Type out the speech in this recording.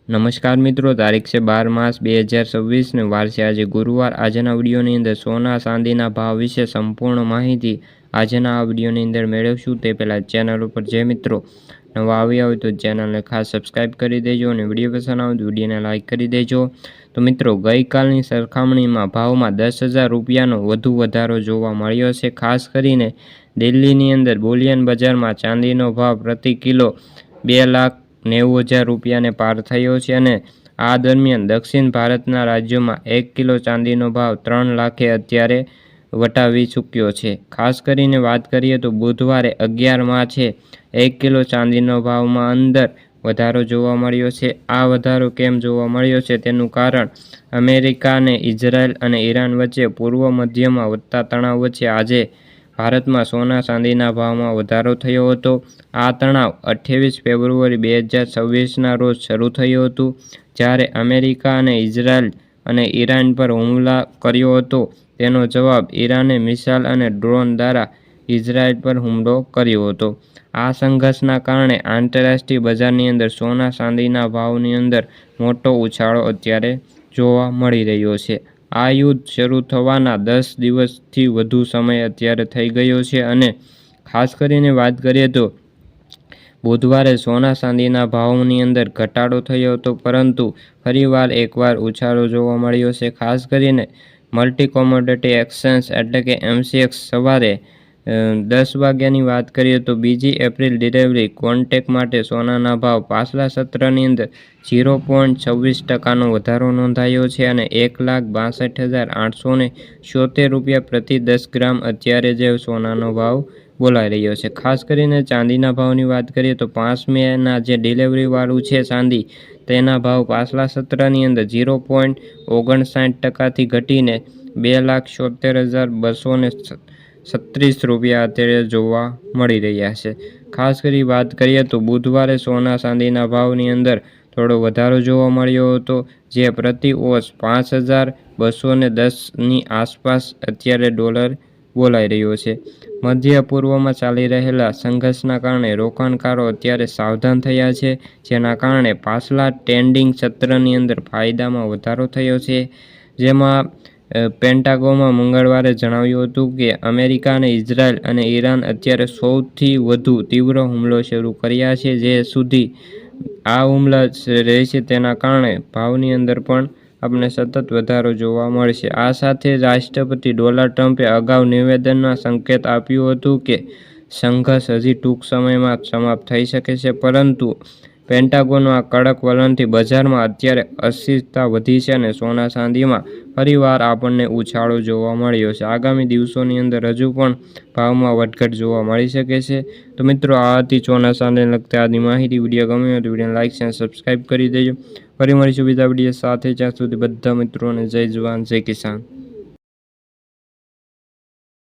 નમસ્કાર મિત્રો, તારીખ છે 12 માર્ચ 2026 ને વાર છે આજે ગુરુવાર। આજના વિડીયોની અંદર સોના ચાંદીના ભાવ વિશે સંપૂર્ણ માહિતી આજના આ વિડીયોની અંદર મેળવશું। તે પહેલાં ચેનલ ઉપર જે મિત્રો નવા આવ્યા હોય તો ચેનલને ખાસ સબસ્ક્રાઈબ કરી દેજો અને વિડીયો પસંદ આવે તો વિડીયોને લાઇક કરી દેજો। તો મિત્રો, ગઈકાલની સરખામણીમાં ભાવમાં 10,000 રૂપિયાનો વધુ વધારો જોવા મળ્યો છે। ખાસ કરીને દિલ્હીની અંદર બુલિયન બજારમાં ચાંદીનો ભાવ પ્રતિ કિલો 2,90,000 રૂપિયાને પાર થયો છે અને આ દરમિયાન દક્ષિણ ભારતના રાજ્યોમાં 1 કિલો ચાંદીનો ભાવ 3 લાખે અત્યારે વટાવી ચૂક્યો છે। ખાસ કરીને વાત કરીએ તો બુધવારે 11 માર્ચે 1 કિલો ચાંદીનો ભાવમાં અંદર વધારો જોવા મળ્યો છે। આ વધારો કેમ જોવા મળ્યો છે તેનું કારણ અમેરિકા અને ઇઝરાયલ અને ઈરાન વચ્ચે પૂર્વ મધ્યમાં વધતા તણાવ વચ્ચે આજે ભારતમાં સોના ચાંદીના ભાવમાં વધારો થયો હતો। આ તણાવ 28 ફેબ્રુઆરી 2026ના રોજ શરૂ થયું હતું, જ્યારે અમેરિકા અને ઇઝરાયલ અને ઈરાન પર હુમલો કર્યો હતો। તેનો જવાબ ઈરાને મિસાઇલ અને ડ્રોન દ્વારા ઇઝરાયલ પર હુમલો કર્યો હતો। આ સંઘર્ષના કારણે આંતરરાષ્ટ્રીય બજારની અંદર સોના ચાંદીના ભાવની અંદર મોટો ઉછાળો અત્યારે જોવા મળી રહ્યો છે। આ યુદ્ધ શરૂ થવાના 10 દિવસથી વધુ સમય અત્યારે થઈ ગયો છે અને ખાસ કરીને વાત કરીએ તો બુધવારે સોના ચાંદીના ભાવની અંદર ઘટાડો થયો હતો, પરંતુ ફરીવાર એકવાર ઉછાળો જોવા મળ્યો છે। ખાસ કરીને મલ્ટી કોમોડિટી એક્સચેન્જ એટલે કે MCX સવારે 10 વાગ્યાની વાત કરીએ તો 2 એપ્રિલ ડિલિવરી કોન્ટ્રાક્ટ માટે સોનાના ભાવ પાછલા સત્રની અંદર 0.26%નો વધારો નોંધાયો છે અને 1,62,876 રૂપિયા પ્રતિ 10 ગ્રામ અત્યારે જે સોનાનો ભાવ બોલાઈ રહ્યો છે। ખાસ કરીને ચાંદીના ભાવની વાત કરીએ તો 5 મેના જે ડિલિવરીવાળું છે ચાંદી, તેના ભાવ પાછલા સત્રની અંદર 0.59%થી ઘટીને 2,76,236 રૂપિયા અત્યારે જોવા મળી રહ્યા છે। ખાસ કરી વાત કરીએ તો બુધવારે સોના ચાંદીના ભાવની અંદર થોડો વધારો જોવા મળ્યો હતો, જે પ્રતિ ઓંસ 5,210ની આસપાસ અત્યારે ડોલર બોલાઈ રહ્યો છે। મધ્ય પૂર્વમાં ચાલી રહેલા સંઘર્ષના કારણે રોકાણકારો અત્યારે સાવધાન થયા છે, જેના કારણે પાછલા ટ્રેડિંગ સત્રની અંદર ફાયદામાં વધારો થયો છે। જેમાં પેન્ટાગોનમાં મંગળવારે જણાવ્યું હતું કે અમેરિકા અને ઇઝરાયલ અને ઈરાન અત્યારે સૌથી વધુ તીવ્ર હુમલો શરૂ કર્યા છે, જે સુધી આ હુમલા રહેશે તેના કારણે ભાવની અંદર પણ આપણે સતત વધારો જોવા મળશે। આ સાથે જ રાષ્ટ્રપતિ ડોનાલ્ડ ટ્રમ્પે અગાઉ નિવેદનમાં સંકેત આપ્યું હતું કે સંઘર્ષ હજી ટૂંક સમયમાં સમાપ્ત થઈ શકે છે, પરંતુ પેન્ટાગોનના આ કડક વલણથી બજારમાં અત્યારે અસ્થિરતા વધી છે અને સોના ચાંદીમાં ફરીવાર આપણને ઉછાળો જોવા મળ્યો છે। આગામી દિવસોની અંદર હજુ પણ ભાવમાં વધઘટ જોવા મળી શકે છે। તો મિત્રો, આ હતી સોના ચાંદીને લગતી આજની માહિતી। વિડીયો ગમ્યો હોય તો વિડીયોને લાઇક અને સબસ્ક્રાઈબ કરી દેજો। ફરી મળીશું બીજા વિડીયો સાથે, જ્યાં સુધી બધા મિત્રોને જય જવાન જય કિસાન।